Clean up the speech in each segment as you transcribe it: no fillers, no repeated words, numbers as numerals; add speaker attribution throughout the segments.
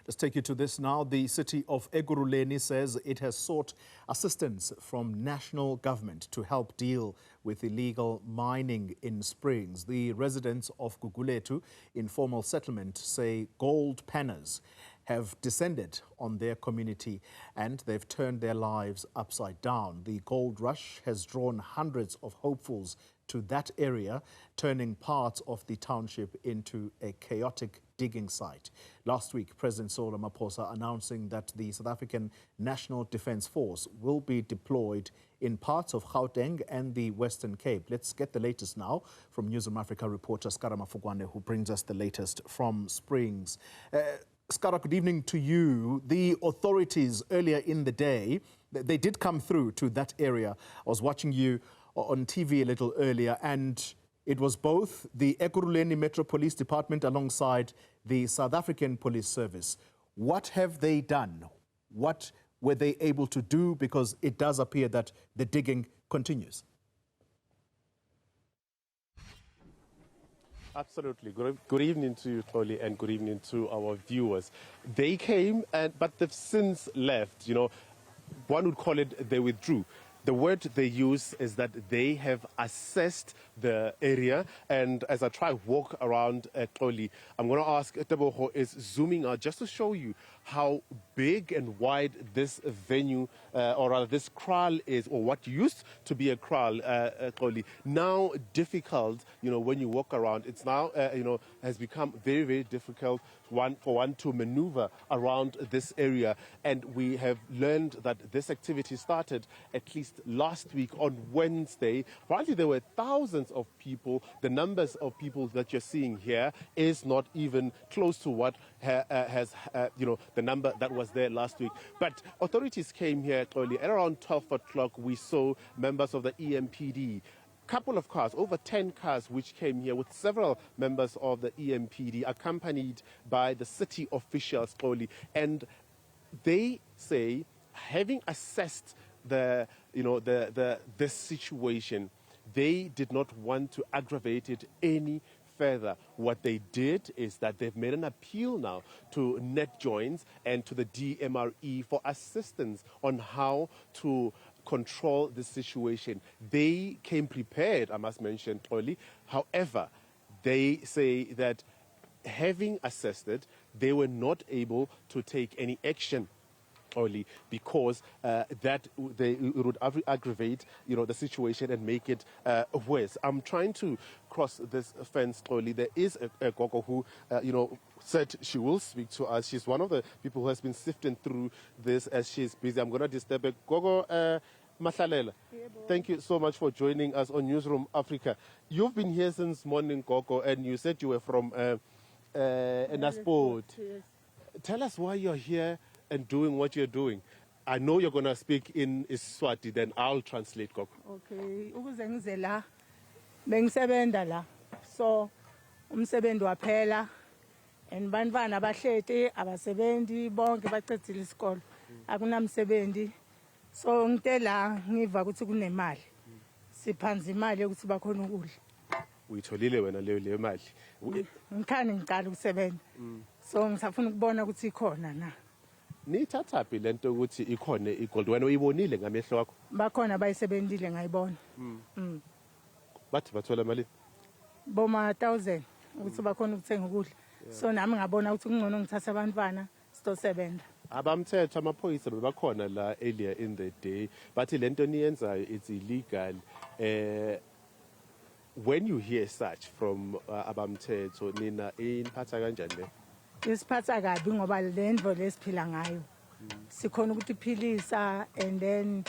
Speaker 1: Let's take you to this now. The City of Ekurhuleni says it has sought assistance from national government to help deal with illegal mining in springs. The residents of Gugulethu informal settlement say gold panners have descended on their community and they've turned their lives upside down. The gold rush has drawn hundreds of hopefuls to that area, turning parts of the township into a chaotic digging site. Last week, President Cyril Ramaphosa announcing that the South African National Defence Force will be deployed in parts of Gauteng and the Western Cape. Let's get the latest now from Newzroom Afrika reporter Scara Mafokoane, who brings us the latest from Springs. Scara, good evening to you. The authorities earlier in the day, they did come through to that area. I was watching you on TV a little earlier, and it was both the Ekurhuleni Metro Police Department alongside the South African Police Service. What have they done? What were they able to do? Because it does appear that the digging continues.
Speaker 2: Absolutely. Good evening to you, Toli, and good evening to our viewers. They came, but they've since left. You know, one would call it they withdrew. The word they use is that they have assessed the area, and as I try to walk around Toli, I'm going to ask Teboho is zooming out just to show you how big and wide this venue, or rather this kraal is, or what used to be a kraal, Toli. Now difficult, you know, when you walk around, it's now, you know, has become very, very difficult for one to maneuver around this area. And we have learned that this activity started at least last week on Wednesday. Apparently there were thousands of people. The numbers of people that you're seeing here is not even close to what has, you know, the number that was there last week. But authorities came here early. At around 12 o'clock, we saw members of the EMPD, couple of cars, over 10 cars, which came here with several members of the EMPD, accompanied by the city officials, and they say, having assessed the, you know, this situation, they did not want to aggravate it any further. What they did is that they've made an appeal now to net joins and to the DMRE for assistance on how to control the situation. They came prepared, I must mention, Toli. However, they say that having assessed it, they were not able to take any action only because that it would aggravate, you know, the situation and make it worse. I'm trying to cross this fence slowly. There is a Gogo who, you know, said she will speak to us. She's one of the people who has been sifting through this as she's busy. I'm going to disturb her. Gogo, Mahlalela, thank you so much for joining us on Newzroom Africa. You've been here since morning, Gogo, and you said you were from Nasport. Yes. Tell us why you're here and doing what you're doing. I know you're going to speak in Iswati, then I'll translate, Gogo.
Speaker 3: Okay. Ukuze ngize la bengisebenza la. So umsebenzi waphela and bantwana bahleti abasebenzi bonke baqedile isikolo. Akunamsebenzi. So ngitela ngiva ukuthi kunemali. Siphanza imali ukuthi bakhona ukudla.
Speaker 2: Uyitholile wena le mali.
Speaker 3: Ngikhani ngiqala ukusebenza. So ngisafuna ukubona ukuthi ikhona na.
Speaker 2: Nithathaphi lento ukuthi ikhona igold wena uyibonile ngamehlo wakho?
Speaker 3: Bakhona bayisebenzile ngayibona.
Speaker 2: Bathi bathola mali?
Speaker 3: Boma 1000 ukuthi bakhona ukuthenga ukudla. So nami ngabona ukuthi kungcono ngithatha abantwana sitosebenza.
Speaker 2: Abamthetho amaphoyisa bebakhona la earlier in the day, but lento niyenzayo it's illegal. When you hear such from abamthetho, nina iniphatha kanjani le?
Speaker 3: Isiphatha kabi ngoba lento lesiphila ngayo. Sikhona ukuthi iphilisa and then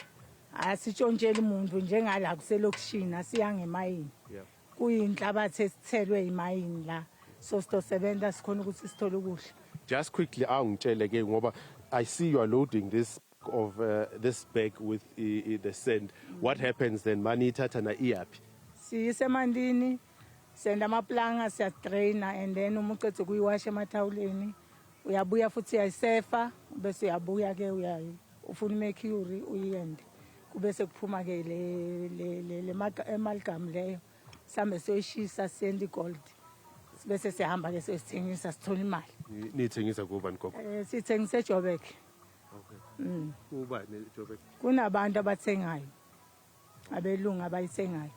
Speaker 3: asitshontshela umuntu njengala kuselokishini asiyange emayini. Kuyinhlabathi esithelwe emayini la. So sitosebenza sikhona ukuthi sithole ukudla.
Speaker 2: Just quickly, I see you are loading this of this bag with the sand. What happens then? Mani tata na iapi?
Speaker 3: Siyisemandini, senda amaplanga siyatraina and then umuqedwe kuyiwasha emathawuleni. Uyabuya futhi uyayisefa bese uyabuya ke ufuna imercury uyende. Kubese kuphuma ke le amalgam leyo. Sambe soyishisa sendi gold. bese sihamba ke sesithengisa sithola imali.
Speaker 2: Nithengisa kubani gogo?
Speaker 3: Sithengisa eJoburg.
Speaker 2: Okay. Ubani eJoburg?
Speaker 3: Kunabantu abathengayo. Abelungu abayithengayo.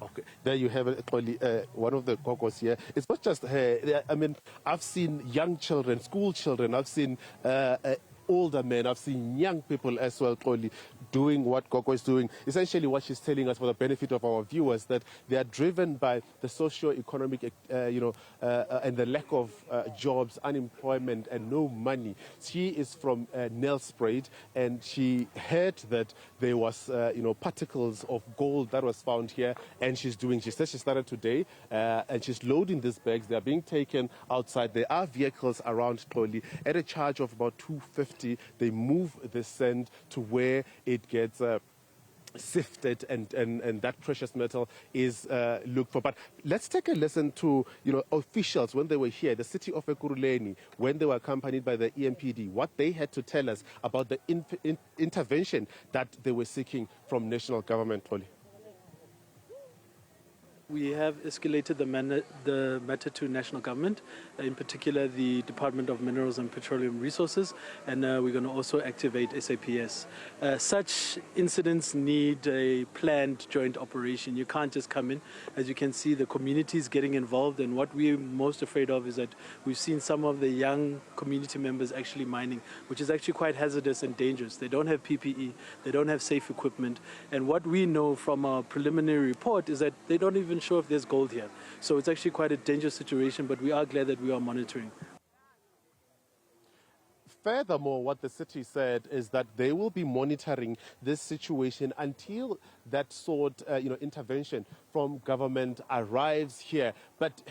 Speaker 2: Okay, there you have it, one of the gogos here. It's not just her. I mean, I've seen young children, school children. I've seen older men. I've seen young people as well, doing what Gogo is doing. Essentially, what she's telling us for the benefit of our viewers, that they are driven by the socio-economic, and the lack of jobs, unemployment, and no money. She is from Nelspruit, and she heard that there was, particles of gold that was found here, and she says she started today, and she's loading these bags. They are being taken outside. There are vehicles around Xoli at a charge of about 250. They move the sand to where it gets sifted, and that precious metal is looked for. But let's take a listen to officials when they were here, the City of Ekurhuleni, when they were accompanied by the EMPD, what they had to tell us about the intervention that they were seeking from national government.
Speaker 4: We have escalated the matter to national government, in particular the Department of Minerals and Petroleum Resources, and we're going to also activate SAPS. Such incidents need a planned joint operation. You can't just come in. As you can see, the community is getting involved, and what we're most afraid of is that we've seen some of the young community members actually mining, which is actually quite hazardous and dangerous. They don't have PPE, they don't have safe equipment, and what we know from our preliminary report is that they don't even sure if there's gold here. So it's actually quite a dangerous situation, but we are glad that we are monitoring.
Speaker 2: Furthermore, what the city said is that they will be monitoring this situation until that sort, intervention from government arrives here. But,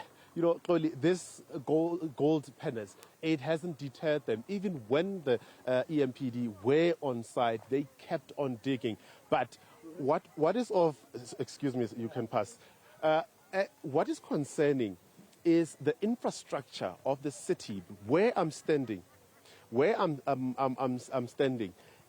Speaker 2: this gold pennies, it hasn't deterred them. Even when the EMPD were on site, they kept on digging. But what is of, excuse me, you can pass. What is concerning is the infrastructure of the city. Where I'm standing,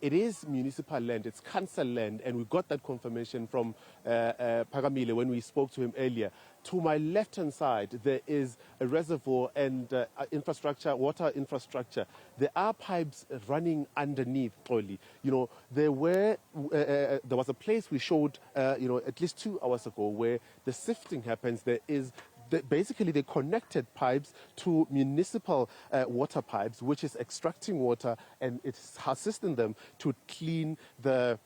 Speaker 2: it is municipal land, it's council land, and we got that confirmation from Pagamile when we spoke to him earlier. To my left-hand side, there is a reservoir and infrastructure, water infrastructure. There are pipes running underneath, Xoli. There was a place we showed, at least 2 hours ago where the sifting happens. There is basically they connected pipes to municipal water pipes, which is extracting water, and it's assisting them to clean the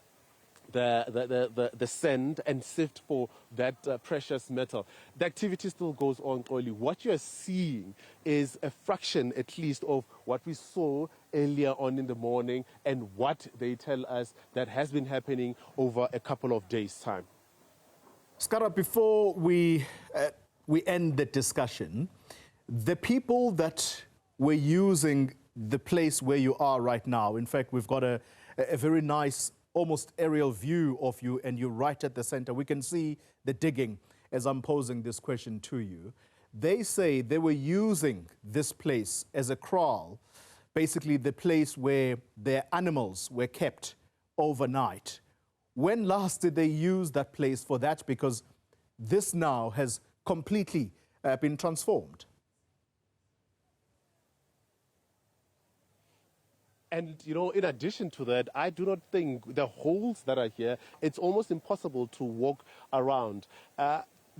Speaker 2: sand and sift for that precious metal. The activity still goes on, Xoli. What you're seeing is a fraction, at least, of what we saw earlier on in the morning and what they tell us that has been happening over a couple of days' time.
Speaker 1: Scara, before we end the discussion, the people that were using the place where you are right now, in fact, we've got a very nice, almost aerial view of you, and you're right at the center. We can see the digging as I'm posing this question to you. They say they were using this place as a kraal, basically the place where their animals were kept overnight. When last did they use that place for that? Because this now has completely been transformed.
Speaker 2: And, in addition to that, I do not think the holes that are here, it's almost impossible to walk around.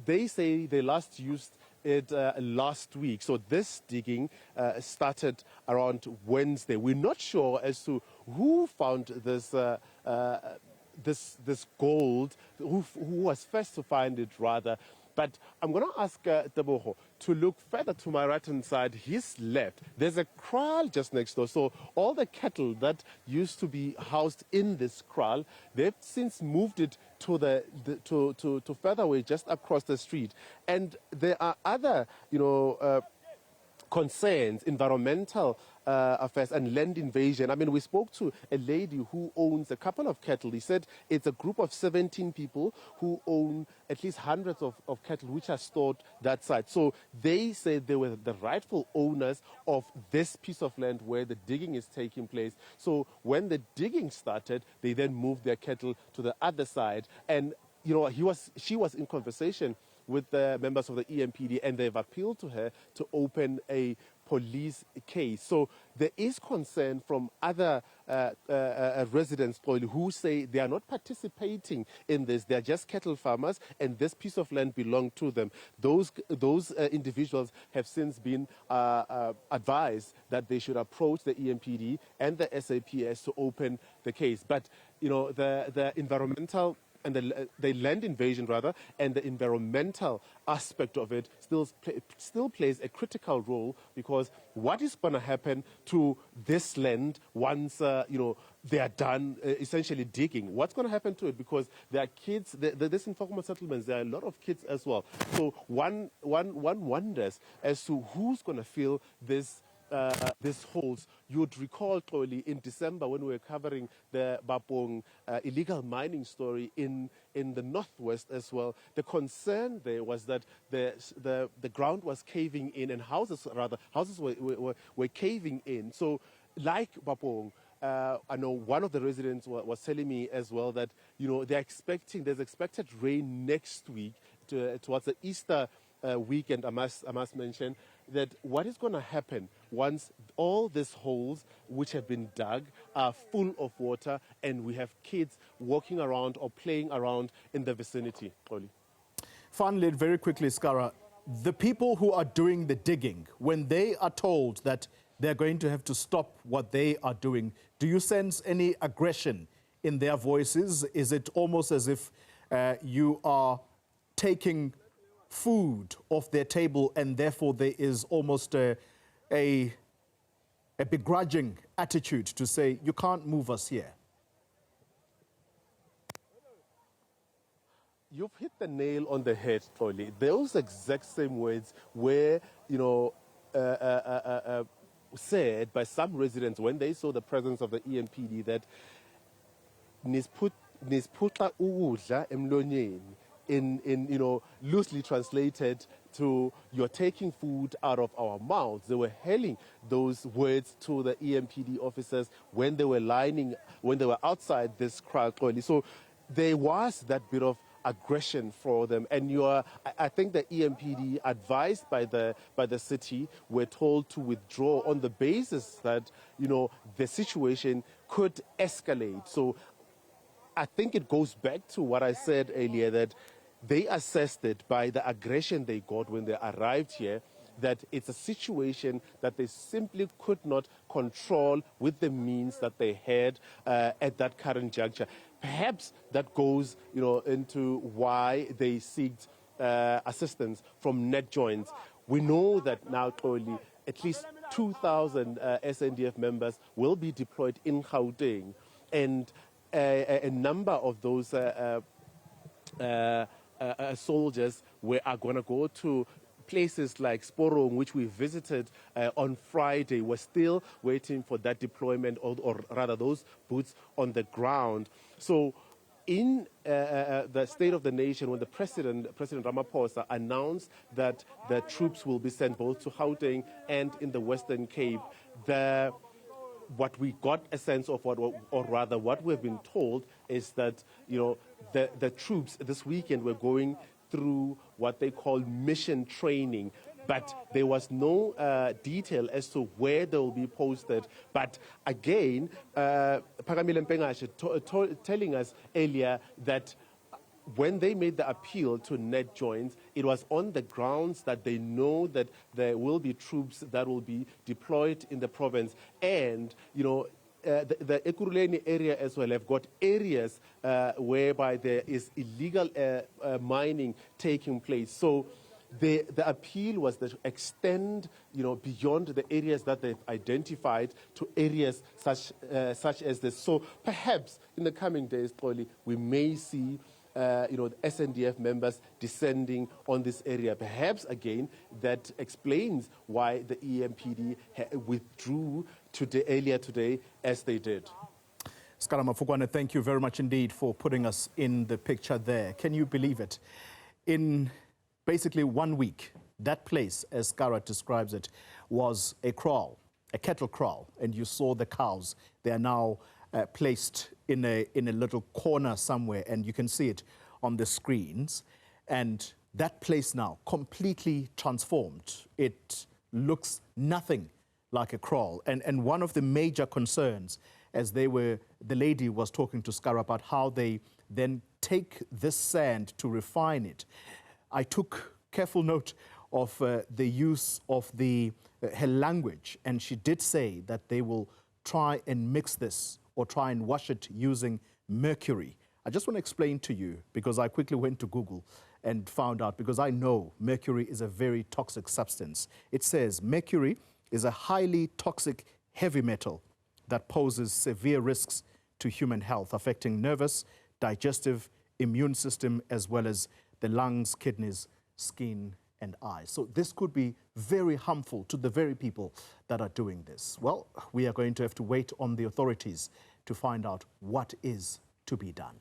Speaker 2: They say they last used it last week. So this digging started around Wednesday. We're not sure as to who found this this gold, who was first to find it, rather. But I'm going to ask Teboho to look further to my right-hand side, his left. There's a kraal just next door. So all the cattle that used to be housed in this kraal, they've since moved it to to further away, just across the street. And there are other, concerns, environmental affairs and land invasion. I mean, we spoke to a lady who owns a couple of cattle. He said it's a group of 17 people who own at least hundreds of cattle which are stored that side. So they said they were the rightful owners of this piece of land where the digging is taking place. So when the digging started, they then moved their cattle to the other side. And, she was in conversation with the members of the EMPD, and they've appealed to her to open a police case. So there is concern from other residents who say they are not participating in this. They are just cattle farmers, and this piece of land belonged to them. Those individuals have since been advised that they should approach the EMPD and the SAPS to open the case. But you know, the environmental and the land invasion rather, and the environmental aspect of it still plays a critical role, because what is going to happen to this land once you know, they are done essentially digging? What's going to happen to it? Because there are kids, this informal settlements, there are a lot of kids as well. So one wonders as to who's going to fill this holes. You would recall, Toli, in December when we were covering the Bapong illegal mining story in the northwest as well. The concern there was that the ground was caving in, and houses were caving in. So, like Bapong, I know one of the residents was telling me as well that, you know, there's expected rain next week towards the Easter weekend. I must mention that what is going to happen once all these holes which have been dug are full of water and we have kids walking around or playing around in the vicinity. Oli.
Speaker 1: Finally, very quickly, Scara, the people who are doing the digging, when they are told that they're going to have to stop what they are doing, do you sense any aggression in their voices? Is it almost as if you are taking food off their table, and therefore there is almost a begrudging attitude to say, you can't move us here?
Speaker 2: You've hit the nail on the head, Toli. Those exact same words were, you know, said by some residents when they saw the presence of the EMPD, that nisputa ukudla emlonyeni, in you know, loosely translated to, you're taking food out of our mouths. They were hailing those words to the EMPD officers when they were outside this crowd. So there was that bit of aggression for them, and I think the EMPD, advised by the city, were told to withdraw on the basis that, you know, the situation could escalate. So I think it goes back to what I said earlier, that they assessed it by the aggression they got when they arrived here, that it's a situation that they simply could not control with the means that they had at that current juncture. Perhaps that goes, you know, into why they seeked assistance from net joints. We know that now, Toli, at least 2,000 SNDF members will be deployed in Gauteng, and a number of those soldiers are going to go to places like Sporong, which we visited on Friday. We're still waiting for that deployment, or rather those boots on the ground. So in the State of the Nation, when the President Ramaphosa announced that the troops will be sent both to Gauteng and in the Western Cape, what we got a sense of, or rather what we've been told, is that, you know, the troops this weekend were going through what they call mission training, but there was no detail as to where they will be posted. But again, Phakamile Mpengashe telling us earlier that when they made the appeal to net joints, it was on the grounds that they know that there will be troops that will be deployed in the province. And, you know, the Ekurhuleni area as well have got areas whereby there is illegal mining taking place. So the appeal was to extend, you know, beyond the areas that they've identified to areas such as this. So perhaps in the coming days, Toli, we may see you know, the SNDF members descending on this area. Perhaps, again, that explains why the EMPD withdrew earlier today as they did.
Speaker 1: Scara Mafokoane, thank you very much indeed for putting us in the picture there. Can you believe it? In basically 1 week, that place, as Scara describes it, was a kraal, a cattle kraal, and you saw the cows. They are now placed in a little corner somewhere, and you can see it on the screens. And that place now completely transformed. It looks nothing like a kraal. And one of the major concerns, as the lady was talking to Scara about how they then take this sand to refine it. I took careful note of the use of her language, and she did say that they will try and mix this or try and wash it using mercury. I just want to explain to you, because I quickly went to Google and found out, because I know mercury is a very toxic substance. It says mercury is a highly toxic heavy metal that poses severe risks to human health, affecting nervous, digestive, immune system, as well as the lungs, kidneys, skin, and eyes. So this could be very harmful to the very people that are doing this. Well, we are going to have to wait on the authorities to find out what is to be done.